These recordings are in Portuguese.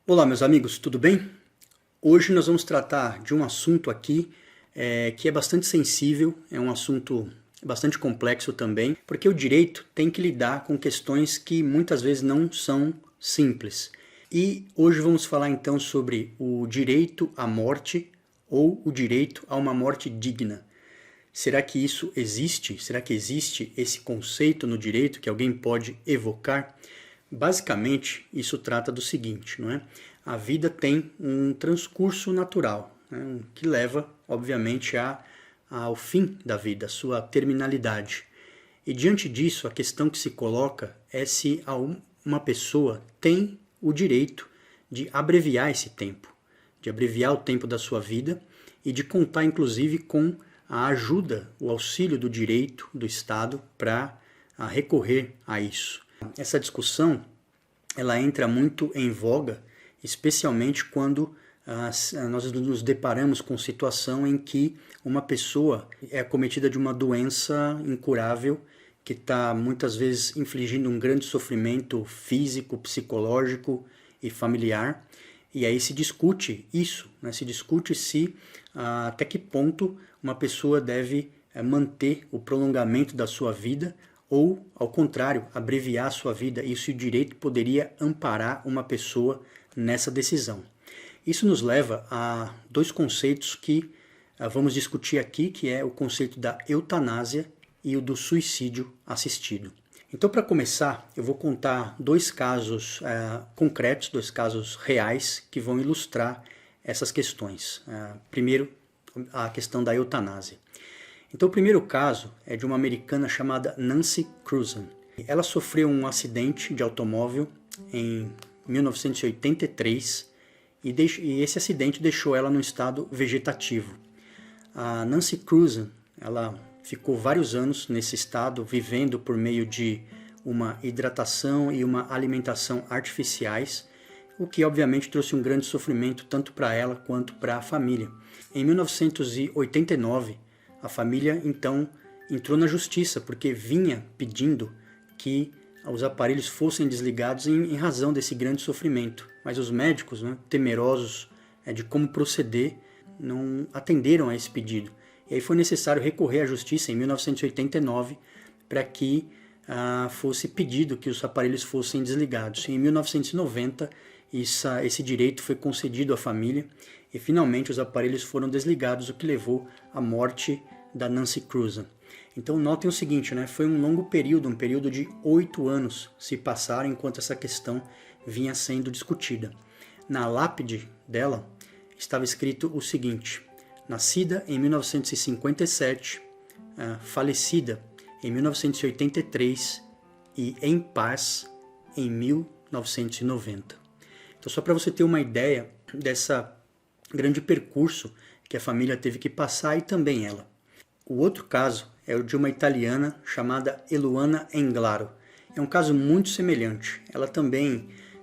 Olá, meus amigos, tudo bem? Hoje nós vamos tratar de um assunto aqui que é bastante sensível, é um assunto bastante complexo também, porque o direito tem que lidar com questões que muitas vezes não são simples. E hoje vamos falar então sobre o direito à morte ou o direito a uma morte digna. Será que isso existe? Será que existe esse conceito no direito que alguém pode evocar? Basicamente, isso trata do seguinte, não é? A vida tem um transcurso natural, né, que leva, obviamente, ao fim da vida, à sua terminalidade. E diante disso, a questão que se coloca é se uma pessoa tem o direito de abreviar esse tempo, de abreviar o tempo da sua vida e de contar, inclusive, com a ajuda, o auxílio do direito do Estado para recorrer a isso. Essa discussão ela entra muito em voga, especialmente quando nós nos deparamos com situação em que uma pessoa é acometida de uma doença incurável que está muitas vezes infligindo um grande sofrimento físico, psicológico e familiar. E aí se discute isso, né? Se discute se até que ponto uma pessoa deve manter o prolongamento da sua vida ou, ao contrário, abreviar a sua vida, e se o direito poderia amparar uma pessoa nessa decisão. Isso nos leva a dois conceitos que vamos discutir aqui, que é o conceito da eutanásia e o do suicídio assistido. Então, para começar, eu vou contar dois casos concretos, dois casos reais, que vão ilustrar essas questões. Primeiro, a questão da eutanásia. Então, o primeiro caso é de uma americana chamada Nancy Cruzan. Ela sofreu um acidente de automóvel em 1983 e esse acidente deixou ela num estado vegetativo. A Nancy Cruzan, ela ficou vários anos nesse estado, vivendo por meio de uma hidratação e uma alimentação artificiais, o que obviamente trouxe um grande sofrimento tanto para ela quanto para a família. Em 1989, a família então entrou na justiça porque vinha pedindo que os aparelhos fossem desligados em razão desse grande sofrimento. Mas os médicos, né, temerosos de como proceder, não atenderam a esse pedido. E aí foi necessário recorrer à justiça em 1989 para que fosse pedido que os aparelhos fossem desligados. E em 1990 esse direito foi concedido à família e finalmente os aparelhos foram desligados, o que levou à morte da Nancy Cruzan. Então notem o seguinte, né? Foi um longo período, um período de 8 anos se passaram enquanto essa questão vinha sendo discutida. Na lápide dela estava escrito o seguinte: nascida em 1957, falecida em 1983 e em paz em 1990. Então, só para você ter uma ideia dessa grande percurso que a família teve que passar e também ela. O outro caso é o de uma italiana chamada Eluana Englaro. É um caso muito semelhante.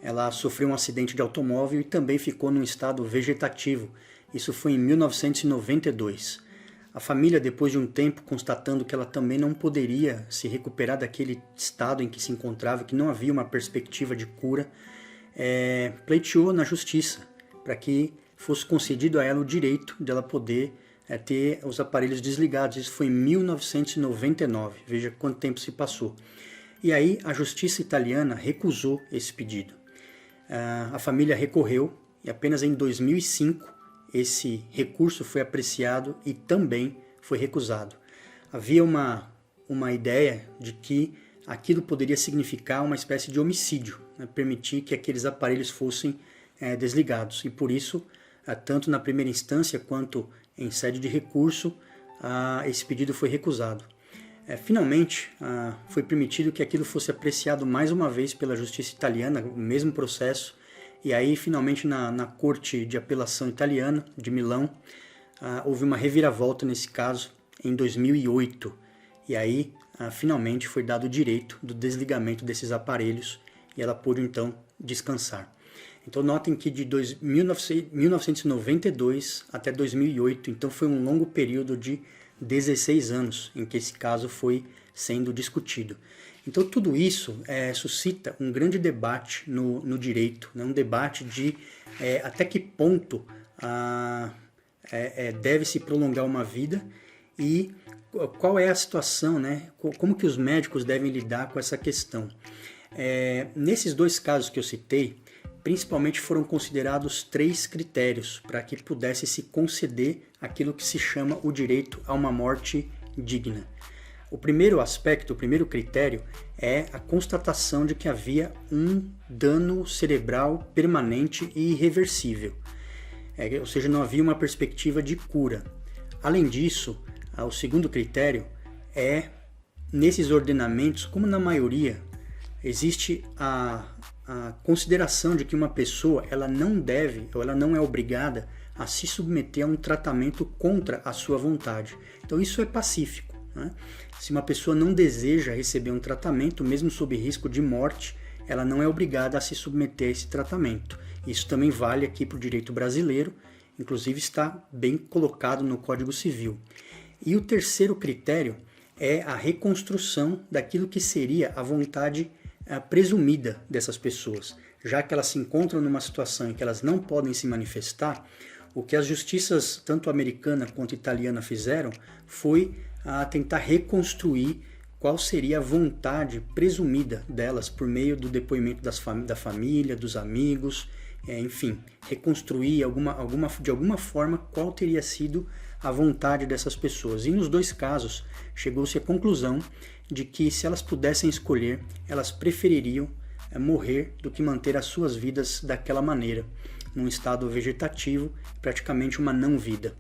Ela sofreu um acidente de automóvel e também ficou num estado vegetativo. Isso foi em 1992. A família, depois de um tempo, constatando que ela também não poderia se recuperar daquele estado em que se encontrava, que não havia uma perspectiva de cura, pleiteou na justiça para que fosse concedido a ela o direito de ela poder ter os aparelhos desligados. Isso foi em 1999, veja quanto tempo se passou. E aí a justiça italiana recusou esse pedido. A família recorreu e apenas em 2005 esse recurso foi apreciado e também foi recusado. Havia uma ideia de que aquilo poderia significar uma espécie de homicídio, né, permitir que aqueles aparelhos fossem desligados. E por isso, tanto na primeira instância quanto em sede de recurso, esse pedido foi recusado. Finalmente, foi permitido que aquilo fosse apreciado mais uma vez pela justiça italiana, o mesmo processo, e aí finalmente na Corte de Apelação Italiana, de Milão, houve uma reviravolta nesse caso em 2008, e aí finalmente foi dado o direito do desligamento desses aparelhos, e ela pôde então descansar. Então notem que de 1992 até 2008, então foi um longo período de 16 anos em que esse caso foi sendo discutido. Então tudo isso suscita um grande debate no direito, né? Um debate de até que ponto deve se prolongar uma vida e qual é a situação, né? Como que os médicos devem lidar com essa questão. Nesses dois casos que eu citei, principalmente foram considerados 3 critérios para que pudesse se conceder aquilo que se chama o direito a uma morte digna. O primeiro aspecto, o primeiro critério é a constatação de que havia um dano cerebral permanente e irreversível, ou seja, não havia uma perspectiva de cura. Além disso, o segundo critério é, nesses ordenamentos, como na maioria, existe a consideração de que uma pessoa ela não deve ou ela não é obrigada a se submeter a um tratamento contra a sua vontade. Então isso é pacífico, né? Se uma pessoa não deseja receber um tratamento, mesmo sob risco de morte, ela não é obrigada a se submeter a esse tratamento. Isso também vale aqui para o direito brasileiro, inclusive está bem colocado no Código Civil. E o terceiro critério é a reconstrução daquilo que seria a vontade presumida dessas pessoas. Já que elas se encontram numa situação em que elas não podem se manifestar, o que as justiças, tanto americana quanto italiana, fizeram foi tentar reconstruir qual seria a vontade presumida delas por meio do depoimento da família, dos amigos, enfim, reconstruir de alguma forma qual teria sido a vontade dessas pessoas. E nos dois casos, chegou-se à conclusão de que se elas pudessem escolher, elas prefeririam morrer do que manter as suas vidas daquela maneira, num estado vegetativo, praticamente uma não-vida.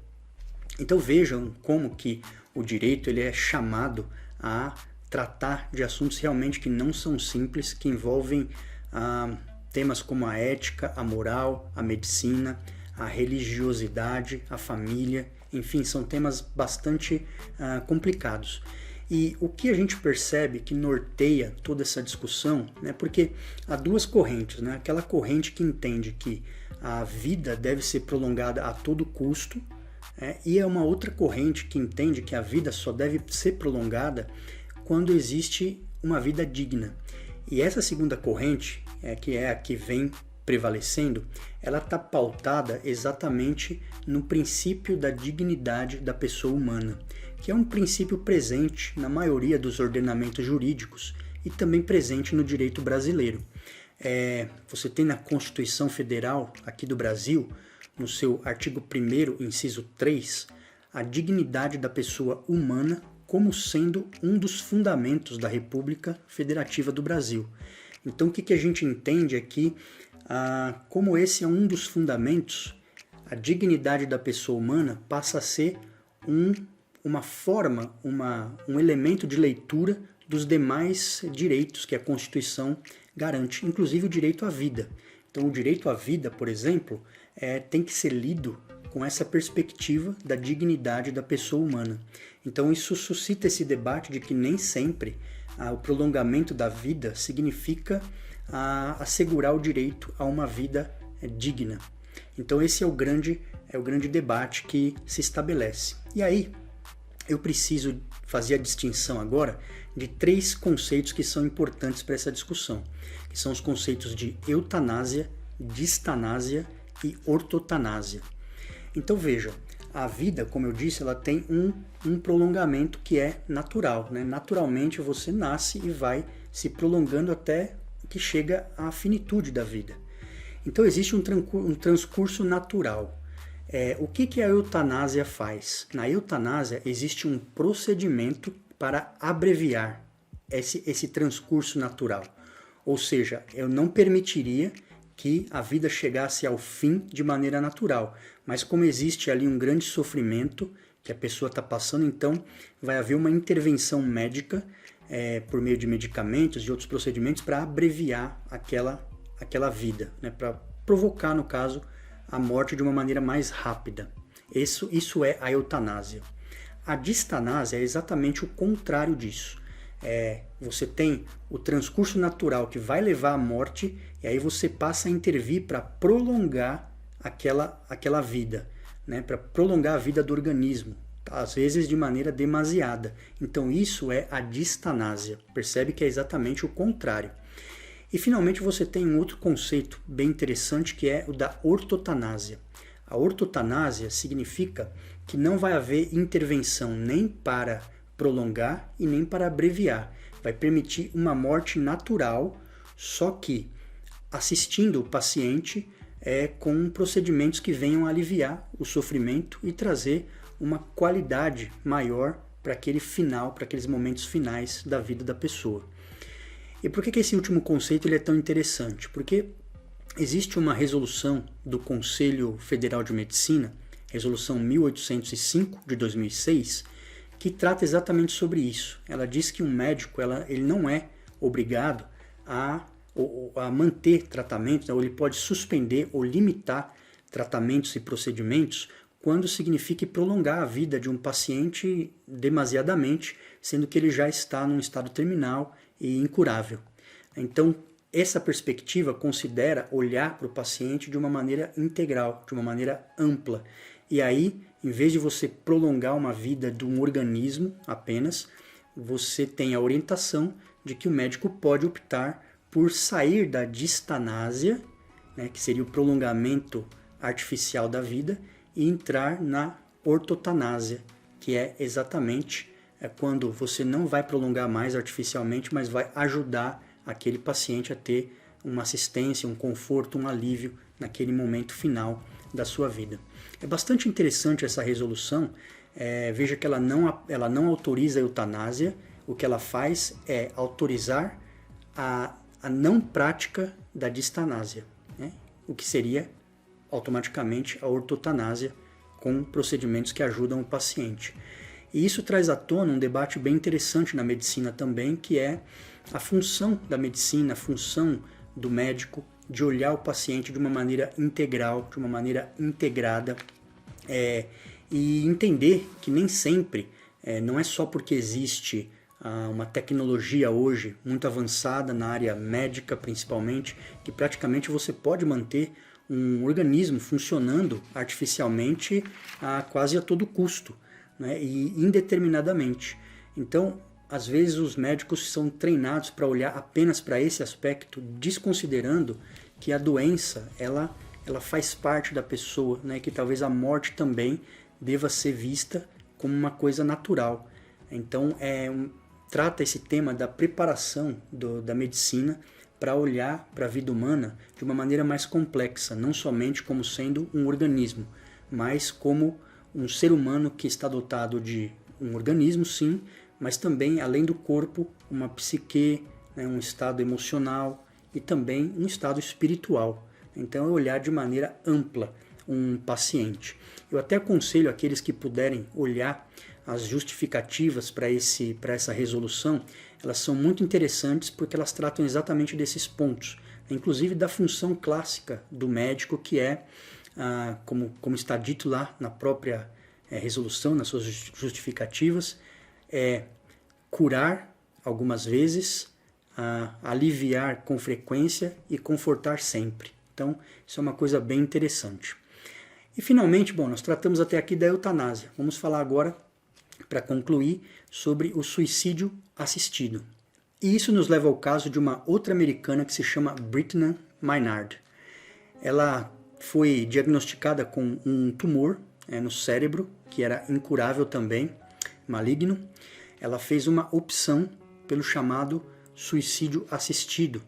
Então vejam como que o direito ele é chamado a tratar de assuntos realmente que não são simples, que envolvem temas como a ética, a moral, a medicina, a religiosidade, a família, enfim, são temas bastante complicados. E o que a gente percebe que norteia toda essa discussão, né, porque há duas correntes, né, aquela corrente que entende que a vida deve ser prolongada a todo custo, e é uma outra corrente que entende que a vida só deve ser prolongada quando existe uma vida digna. E essa segunda corrente, que é a que vem prevalecendo, ela está pautada exatamente no princípio da dignidade da pessoa humana, que é um princípio presente na maioria dos ordenamentos jurídicos e também presente no direito brasileiro. Você tem na Constituição Federal aqui do Brasil, no seu artigo 1º, inciso 3, a dignidade da pessoa humana como sendo um dos fundamentos da República Federativa do Brasil. Então o que a gente entende é que, como esse é um dos fundamentos, a dignidade da pessoa humana passa a ser uma forma, um elemento de leitura dos demais direitos que a Constituição garante, inclusive o direito à vida. Então o direito à vida, por exemplo, tem que ser lido com essa perspectiva da dignidade da pessoa humana. Então isso suscita esse debate de que nem sempre o prolongamento da vida significa assegurar o direito a uma vida digna. Então esse é o grande debate que se estabelece. E aí eu preciso fazer a distinção agora de 3 conceitos que são importantes para essa discussão, que são os conceitos de eutanásia, distanásia e ortotanásia. Então veja, a vida, como eu disse, ela tem um prolongamento que é natural, né? Naturalmente você nasce e vai se prolongando até que chega à finitude da vida. Então existe um transcurso natural. O que a eutanásia faz? Na eutanásia existe um procedimento para abreviar esse transcurso natural. Ou seja, eu não permitiria que a vida chegasse ao fim de maneira natural. Mas como existe ali um grande sofrimento que a pessoa está passando, então vai haver uma intervenção médica por meio de medicamentos e outros procedimentos para abreviar aquela vida, né? Para provocar, no caso, a morte de uma maneira mais rápida. Isso é a eutanásia. A distanásia é exatamente o contrário disso. Você tem o transcurso natural que vai levar à morte e aí você passa a intervir para prolongar aquela vida, né? Para prolongar a vida do organismo. às vezes de maneira demasiada. Então isso é a distanásia. Percebe que é exatamente o contrário. E finalmente você tem um outro conceito bem interessante que é o da ortotanásia. A ortotanásia significa que não vai haver intervenção nem para prolongar e nem para abreviar. Vai permitir uma morte natural, só que assistindo o paciente com procedimentos que venham aliviar o sofrimento e trazer uma qualidade maior para aquele final, para aqueles momentos finais da vida da pessoa. E por que esse último conceito ele é tão interessante? Porque existe uma resolução do Conselho Federal de Medicina, resolução 1805 de 2006, que trata exatamente sobre isso. Ela diz que um médico ele não é obrigado a manter tratamentos, ou ele pode suspender ou limitar tratamentos e procedimentos quando signifique prolongar a vida de um paciente demasiadamente, sendo que ele já está num estado terminal e incurável. Então, essa perspectiva considera olhar para o paciente de uma maneira integral, de uma maneira ampla. E aí, em vez de você prolongar uma vida de um organismo apenas, você tem a orientação de que o médico pode optar por sair da distanásia, né, que seria o prolongamento artificial da vida, e entrar na ortotanásia, que é exatamente quando você não vai prolongar mais artificialmente, mas vai ajudar aquele paciente a ter uma assistência, um conforto, um alívio naquele momento final da sua vida. É bastante interessante essa resolução. Veja que ela não autoriza a eutanásia, o que ela faz é autorizar a não prática da distanásia, né? O que seria automaticamente a ortotanásia com procedimentos que ajudam o paciente. E isso traz à tona um debate bem interessante na medicina também, que é a função da medicina, a função do médico de olhar o paciente de uma maneira integral, de uma maneira integrada, e entender que nem sempre, não é só porque existe uma tecnologia hoje muito avançada na área médica principalmente, que praticamente você pode manter um organismo funcionando artificialmente quase a todo custo, né, e indeterminadamente. Então, às vezes os médicos são treinados para olhar apenas para esse aspecto, desconsiderando que a doença ela faz parte da pessoa, né, que talvez a morte também deva ser vista como uma coisa natural. Então, trata esse tema da preparação da medicina para olhar para a vida humana de uma maneira mais complexa, não somente como sendo um organismo, mas como um ser humano que está dotado de um organismo, sim, mas também, além do corpo, uma psique, né, um estado emocional e também um estado espiritual. Então, é olhar de maneira ampla um paciente. Eu até aconselho aqueles que puderem olhar as justificativas para essa resolução. Elas são muito interessantes porque elas tratam exatamente desses pontos, inclusive da função clássica do médico, que é, como está dito lá na própria resolução, nas suas justificativas, curar algumas vezes, aliviar com frequência e confortar sempre. Então, isso é uma coisa bem interessante. E finalmente, nós tratamos até aqui da eutanásia. Vamos falar agora, para concluir, sobre o suicídio assistido. E isso nos leva ao caso de uma outra americana que se chama Brittany Maynard. Ela foi diagnosticada com um tumor no cérebro, que era incurável também, maligno. Ela fez uma opção pelo chamado suicídio assistido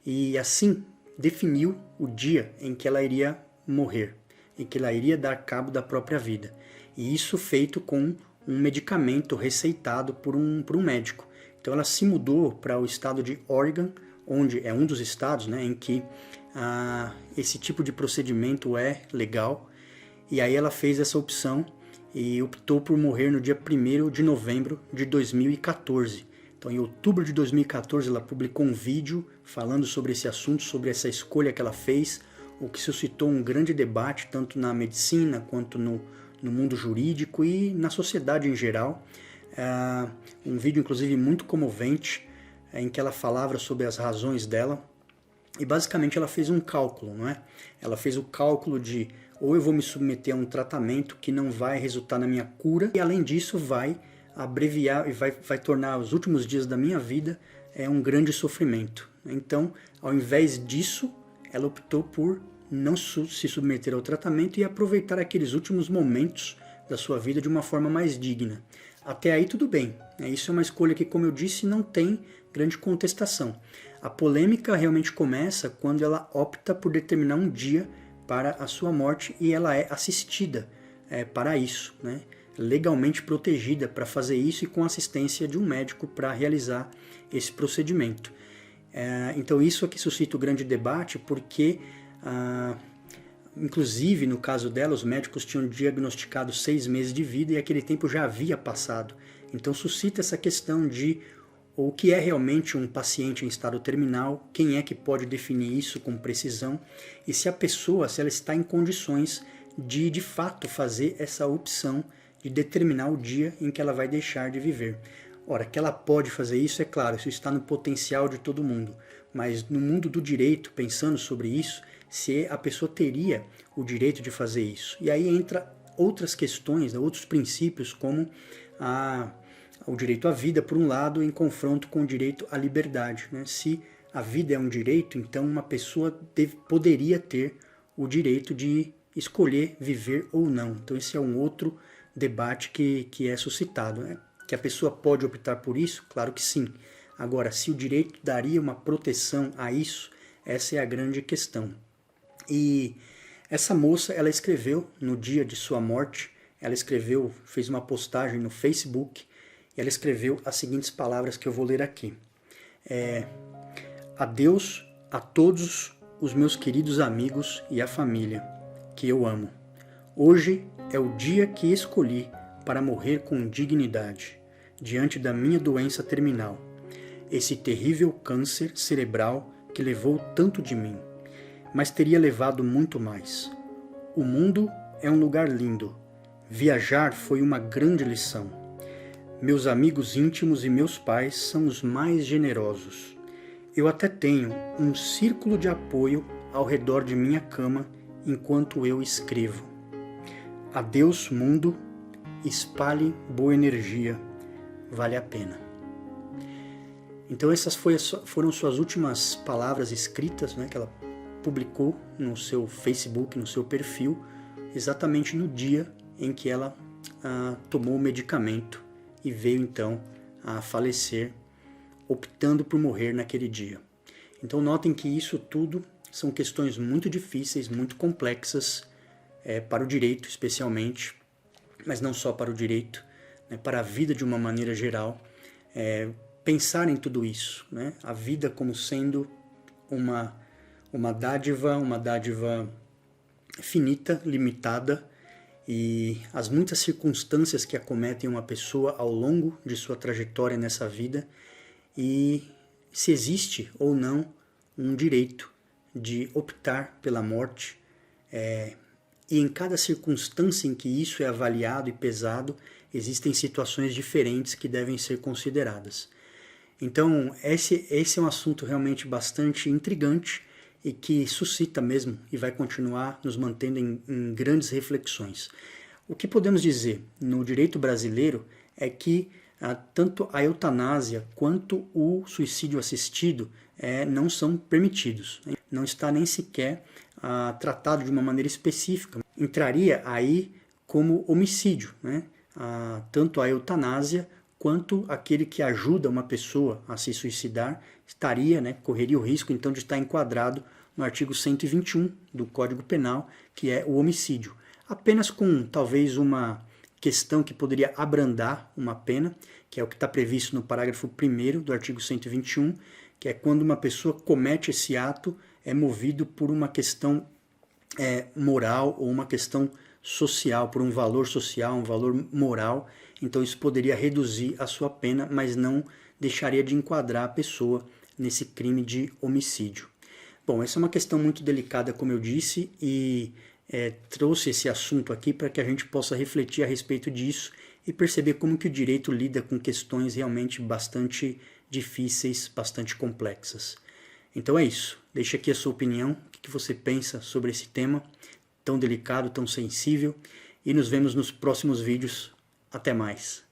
e assim definiu o dia em que ela iria morrer, em que ela iria dar cabo da própria vida. E isso feito com um medicamento receitado por um médico. Então ela se mudou para o estado de Oregon, onde é um dos estados, né, em que esse tipo de procedimento é legal. E aí ela fez essa opção e optou por morrer no dia 1º de novembro de 2014. Então, em outubro de 2014, ela publicou um vídeo falando sobre esse assunto, sobre essa escolha que ela fez, o que suscitou um grande debate, tanto na medicina quanto no mundo jurídico e na sociedade em geral. Um vídeo, inclusive, muito comovente, em que ela falava sobre as razões dela. E basicamente ela fez um cálculo, não é? Ela fez o cálculo de ou eu vou me submeter a um tratamento que não vai resultar na minha cura, e além disso vai abreviar e vai tornar os últimos dias da minha vida um grande sofrimento. Então, ao invés disso, ela optou por não se submeter ao tratamento e aproveitar aqueles últimos momentos da sua vida de uma forma mais digna. Até aí tudo bem, isso é uma escolha que, como eu disse, não tem grande contestação. A polêmica realmente começa quando ela opta por determinar um dia para a sua morte e ela é assistida para isso, né? Legalmente protegida para fazer isso e com assistência de um médico para realizar esse procedimento. Então isso aqui suscita o grande debate porque, inclusive no caso dela, os médicos tinham diagnosticado 6 meses de vida e aquele tempo já havia passado. Então suscita essa questão de o que é realmente um paciente em estado terminal, quem é que pode definir isso com precisão e se a pessoa, se ela está em condições de fato fazer essa opção de determinar o dia em que ela vai deixar de viver. Ora, que ela pode fazer isso, é claro, isso está no potencial de todo mundo, mas no mundo do direito, pensando sobre isso, se a pessoa teria o direito de fazer isso. E aí entra outras questões, outros princípios, como o direito à vida, por um lado, em confronto com o direito à liberdade, né? Se a vida é um direito, então uma pessoa poderia ter o direito de escolher viver ou não. Então esse é um outro debate que é suscitado, né? Que a pessoa pode optar por isso? Claro que sim. Agora, se o direito daria uma proteção a isso, essa é a grande questão. E essa moça, ela escreveu no dia de sua morte, ela escreveu, fez uma postagem no Facebook, e ela escreveu as seguintes palavras que eu vou ler aqui. Adeus a todos os meus queridos amigos e a família, que eu amo. Hoje é o dia que escolhi para morrer com dignidade, diante da minha doença terminal, esse terrível câncer cerebral que levou tanto de mim, mas teria levado muito mais. O mundo é um lugar lindo. Viajar foi uma grande lição. Meus amigos íntimos e meus pais são os mais generosos. Eu até tenho um círculo de apoio ao redor de minha cama enquanto eu escrevo. Adeus, mundo, espalhe boa energia, vale a pena. Então essas foram suas últimas palavras escritas, né, que ela publicou no seu Facebook, no seu perfil, exatamente no dia em que ela tomou o medicamento e veio então a falecer, optando por morrer naquele dia. Então notem que isso tudo são questões muito difíceis, muito complexas, para o direito especialmente, mas não só para o direito, né, para a vida de uma maneira geral. Pensar em tudo isso, né, a vida como sendo uma dádiva finita, limitada, e as muitas circunstâncias que acometem uma pessoa ao longo de sua trajetória nessa vida, e se existe ou não um direito de optar pela morte, e em cada circunstância em que isso é avaliado e pesado, existem situações diferentes que devem ser consideradas. Então, esse é um assunto realmente bastante intrigante e que suscita mesmo e vai continuar nos mantendo em grandes reflexões. O que podemos dizer no direito brasileiro é que tanto a eutanásia quanto o suicídio assistido não são permitidos. Não está nem sequer tratado de uma maneira específica. Entraria aí como homicídio, né? Tanto a eutanásia quanto aquele que ajuda uma pessoa a se suicidar correria o risco então de estar enquadrado no artigo 121 do Código Penal, que é o homicídio. Apenas com talvez uma questão que poderia abrandar uma pena, que é o que está previsto no parágrafo 1º do artigo 121, que é quando uma pessoa comete esse ato, é movido por uma questão moral ou uma questão social, por um valor social, um valor moral. Então isso poderia reduzir a sua pena, mas não deixaria de enquadrar a pessoa nesse crime de homicídio. Bom, essa é uma questão muito delicada, como eu disse, e trouxe esse assunto aqui para que a gente possa refletir a respeito disso e perceber como que o direito lida com questões realmente bastante difíceis, bastante complexas. Então é isso. Deixe aqui a sua opinião, o que você pensa sobre esse tema tão delicado, tão sensível, e nos vemos nos próximos vídeos. Até mais!